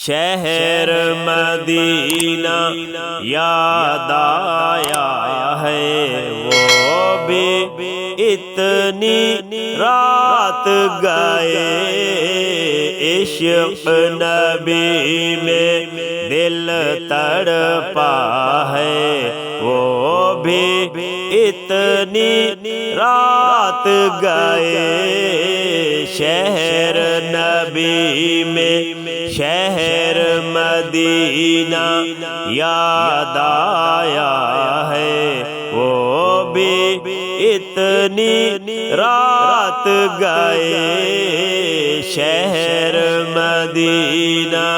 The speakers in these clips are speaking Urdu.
شہر مدینہ یاد آیا ہے، وہ بھی اتنی رات گئے، عشق نبی میں دل تڑپا ہے، وہ بھی اتنی رات گئے، شہر نبی میں شہر مدینہ یاد آیا ہے، وہ بھی اتنی رات گئے، شہر مدینہ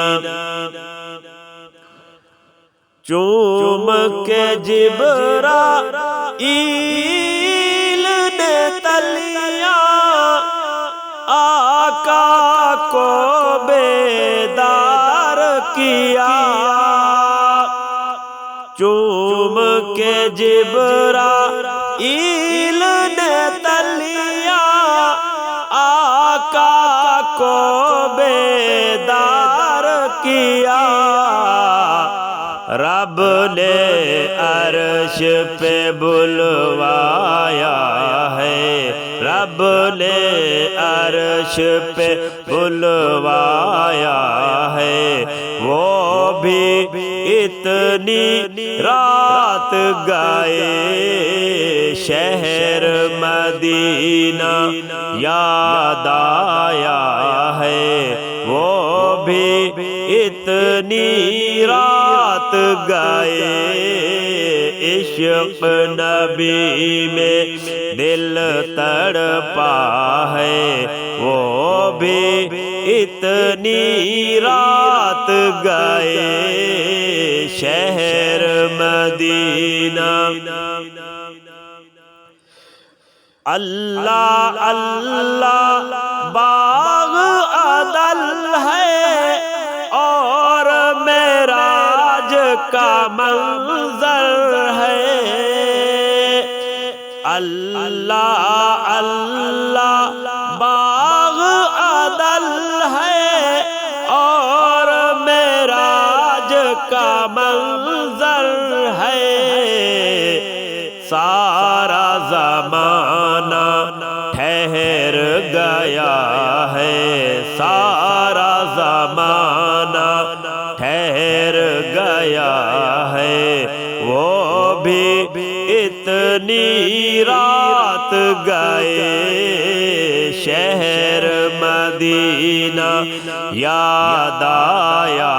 چوم کے جبرائیل نے تلیاں آقا کو بیدار کیا، چوم کے جبرائیل نے تلیاں آقا کو بیدار کیا، رب نے عرش پہ بلوایا ہے، رب نے عرش پہ بلوایا ہے، وہ بھی اتنی رات گئے، شہر مدینہ یاد آیا ہے، وہ بھی اتنی رات گئے، عشق نبی میں دل تڑپا ہے، وہ بھی اتنی رات گئے، شہر مدینہ اللہ اللہ باغ عدل ہے اور معراج کا منظر ہے، اللہ اللہ باغ عدل ہے اور معراج کا منظر ہے، سارا زمانہ ٹھہر گیا ہے، سارا زمانہ ٹھہر گیا ہے، وہ بھی اتنی رات گئے، شہر مدینہ یاد آیا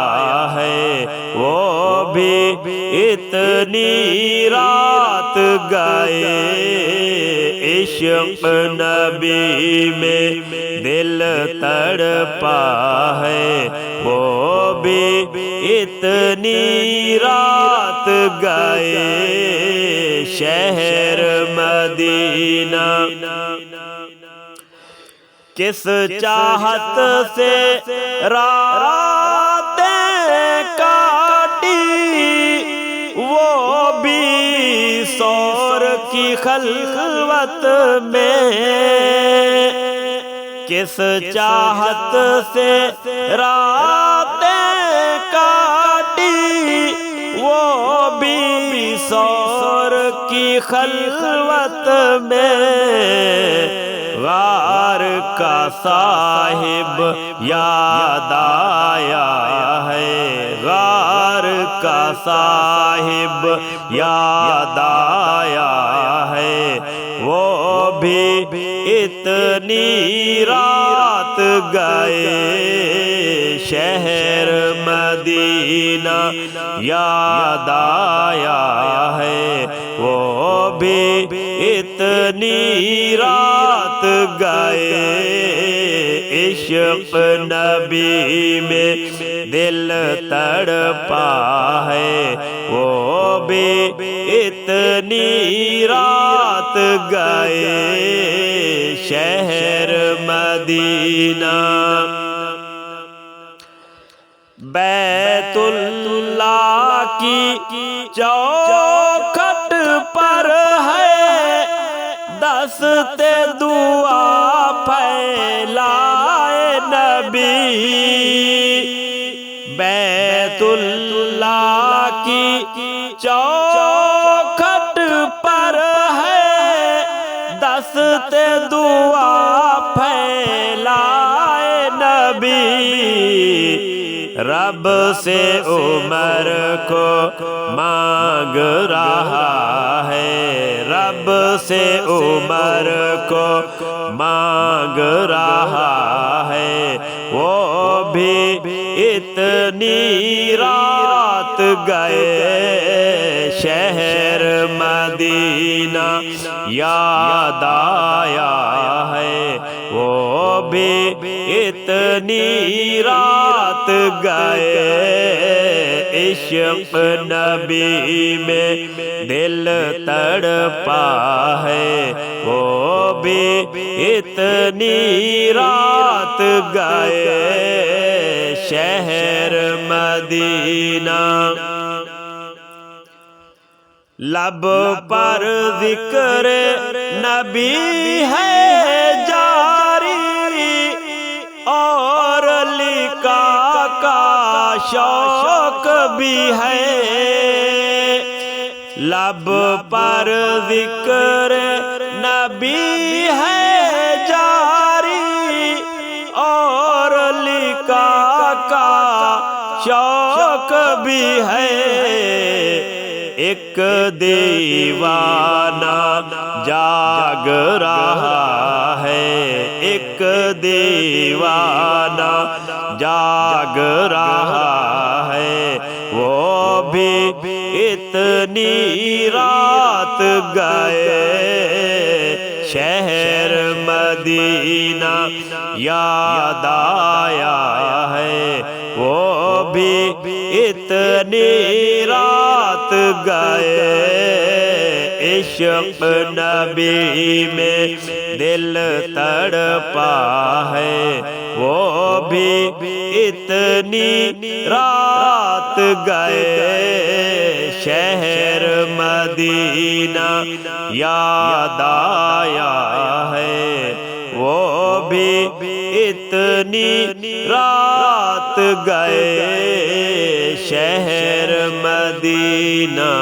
ہے، وہ بھی اتنی رات گئے، عشق نبی میں دل تڑپا ہے، وہ بھی اتنی رات گئے، شہر مدینہ کس چاہت سے راتیں کاٹی، وہ بھی سور کی خلوت میں، کس چاہت سے راتیں کاٹی، وہ بھی سور کی خلوت میں، غار کا صاحب یاد آیا ہے، غار کا صاحب یاد آیا ہے، وہ بھی اتنی رات گئے، شہر مدینہ یاد آیا ہے، وہ بھی اتنی رات گئے، عشق نبی میں دل تڑپا ہے، وہ بھی اتنی رات گئے، شہر مدینہ بیت اللہ کی چوکھٹ پر ہے دست دعا پھیلائے نبی، بیت اللہ کی چوکھٹ پر ہے دست دعا پھیلائے نبی، رب سے عمر کو مانگ رہا ہے، رب سے عمر کو مانگ رہا ہے، وہ بھی اتنی رات گئے شہر مدینہ یاد آیا ہے، وہ بھی اتنی رات گئے عشق نبی میں دل تڑپا ہے، وہ بھی اتنی رات گئے شہر مدینہ۔ لب پر ذکر نبی ہے جاری اور لقاء کا شوق بھی ہے، لب پر ذکر نبی ہے جاری اور لقاء کا شوق بھی ہے، ایک دیوانہ جاگ رہا ہے، ایک دیوانہ جاگ رہا ہے، وہ بھی اتنی رات گئے شہر مدینہ یاد آیا ہے، وہ بھی اتنی رات گئے عشق نبی میں دل تڑپا ہے، وہ بھی اتنی رات گئے شہر مدینہ یاد آیا ہے، وہ بھی اتنی رات گئے شہر مدینہ۔